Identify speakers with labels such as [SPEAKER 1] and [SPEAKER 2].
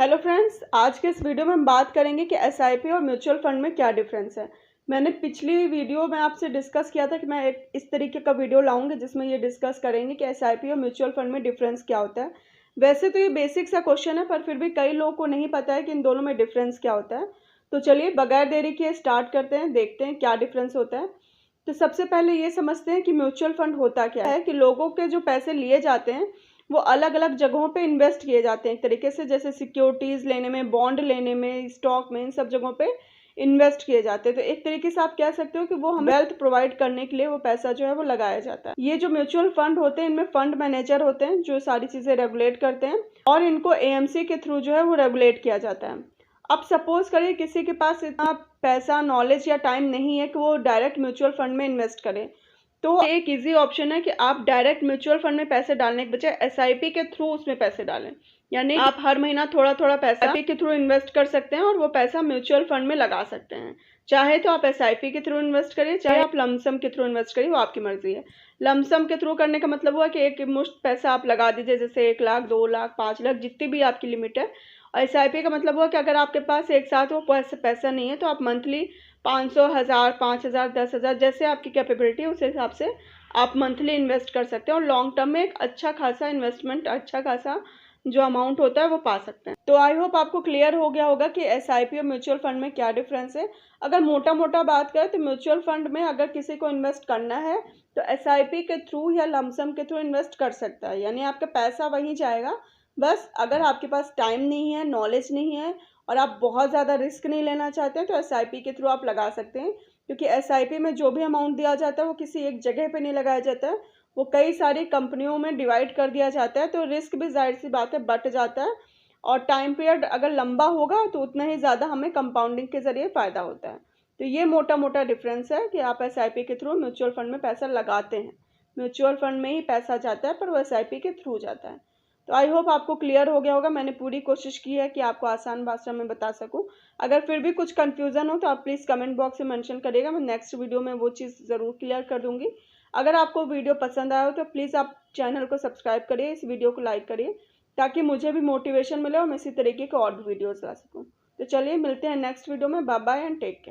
[SPEAKER 1] Hello friends, आज के इस वीडियो में हम बात करेंगे कि एसआईपी और म्यूचुअल फंड में क्या डिफरेंस है। मैंने पिछली वीडियो में आपसे डिस्कस किया था कि मैं एक इस तरीके का वीडियो लाऊंगी जिसमें ये डिस्कस करेंगे कि एसआईपी और म्यूचुअल फंड में डिफरेंस क्या होता है। वैसे तो ये बेसिक सा क्वेश्चन है, पर फिर भी कई लोगों को नहीं पता है कि इन दोनों में डिफरेंस क्या होता है। तो चलिए बगैर देरी किए स्टार्ट करते हैं, देखते हैं क्या डिफरेंस होता है। तो सबसे पहले ये समझते हैं कि म्यूचुअल फंड होता क्या है। कि लोगों के जो पैसे लिए जाते हैं वो अलग अलग जगहों पे इन्वेस्ट किए जाते हैं एक तरीके से, जैसे सिक्योरिटीज़ लेने में, बॉन्ड लेने में, स्टॉक में, इन सब जगहों पे इन्वेस्ट किए जाते हैं। तो एक तरीके से आप कह सकते हो कि वो हमें वेल्थ प्रोवाइड करने के लिए वो पैसा जो है वो लगाया जाता है। ये जो म्यूचुअल फंड होते हैं इनमें फंड मैनेजर होते हैं जो सारी चीज़ें रेगुलेट करते हैं और इनको एएमसी के थ्रू जो है वो रेगुलेट किया जाता है। अब सपोज करिए किसी के पास इतना पैसा, नॉलेज या टाइम नहीं है कि वो डायरेक्ट म्यूचुअल फंड में इन्वेस्ट करे, तो एक इजी ऑप्शन है कि आप डायरेक्ट म्यूचुअल फंड में पैसे डालने के बजाय एसआईपी के थ्रू उसमें पैसे डालें। यानी आप हर महीना थोड़ा थोड़ा पैसा एसआईपी के थ्रू इन्वेस्ट कर सकते हैं और वो पैसा म्यूचुअल फंड में लगा सकते हैं। चाहे तो आप एसआईपी के थ्रू इन्वेस्ट करिए, चाहे आप लमसम के थ्रू इन्वेस्ट करिए, वो आपकी मर्जी है। लमसम के थ्रू करने का मतलब हुआ कि एक मुश्त पैसा आप लगा दीजिए, जैसे 1 लाख, 2 लाख, 5 लाख, जितनी भी आपकी लिमिट है। और एसआईपी का मतलब हुआ कि अगर आपके पास एक साथ वो पैसा नहीं है तो आप मंथली 500, 1000, 5000, 10,000, जैसे आपकी कैपेबिलिटी है उस हिसाब से आप मंथली इन्वेस्ट कर सकते हैं और लॉन्ग टर्म में एक अच्छा खासा इन्वेस्टमेंट, अच्छा खासा जो अमाउंट होता है वो पा सकते हैं। तो आई होप आपको क्लियर हो गया होगा कि एसआईपी और म्यूचुअल फंड में क्या डिफरेंस है। अगर मोटा मोटा बात करें तो म्यूचुअल फंड में अगर किसी को इन्वेस्ट करना है तो एसआईपी के थ्रू या लमसम के थ्रू इन्वेस्ट कर सकता है, यानी आपका पैसा वहीं जाएगा। बस अगर आपके पास टाइम नहीं है, नॉलेज नहीं है और आप बहुत ज़्यादा रिस्क नहीं लेना चाहते हैं तो एसआईपी के थ्रू आप लगा सकते हैं, क्योंकि एसआईपी में जो भी अमाउंट दिया जाता है वो किसी एक जगह पे नहीं लगाया जाता है, वो कई सारी कंपनियों में डिवाइड कर दिया जाता है। तो रिस्क भी जाहिर सी बात है बढ़ जाता है और टाइम पीरियड अगर लंबा होगा तो उतना ही ज़्यादा हमें कंपाउंडिंग के ज़रिए फ़ायदा होता है। तो ये मोटा मोटा डिफरेंस है कि आप एसआईपी के थ्रू म्यूचुअल फंड में पैसा लगाते हैं। म्यूचुअल फंड में ही पैसा जाता है पर वो एसआईपी के थ्रू जाता है। तो आई होप आपको क्लियर हो गया होगा। मैंने पूरी कोशिश की है कि आपको आसान भाषा में बता सकूं। अगर फिर भी कुछ कन्फ्यूज़न हो तो आप प्लीज़ कमेंट बॉक्स में मेंशन करिएगा, मैं नेक्स्ट वीडियो में वो चीज़ ज़रूर क्लियर कर दूंगी। अगर आपको वीडियो पसंद आया हो तो प्लीज़ आप चैनल को सब्सक्राइब करिए, इस वीडियो को लाइक करिए, ताकि मुझे भी मोटिवेशन मिले और मैं इसी तरीके के और भी वीडियोज़ ला सकूँ। तो चलिए मिलते हैं नेक्स्ट वीडियो में। Bye bye and take care.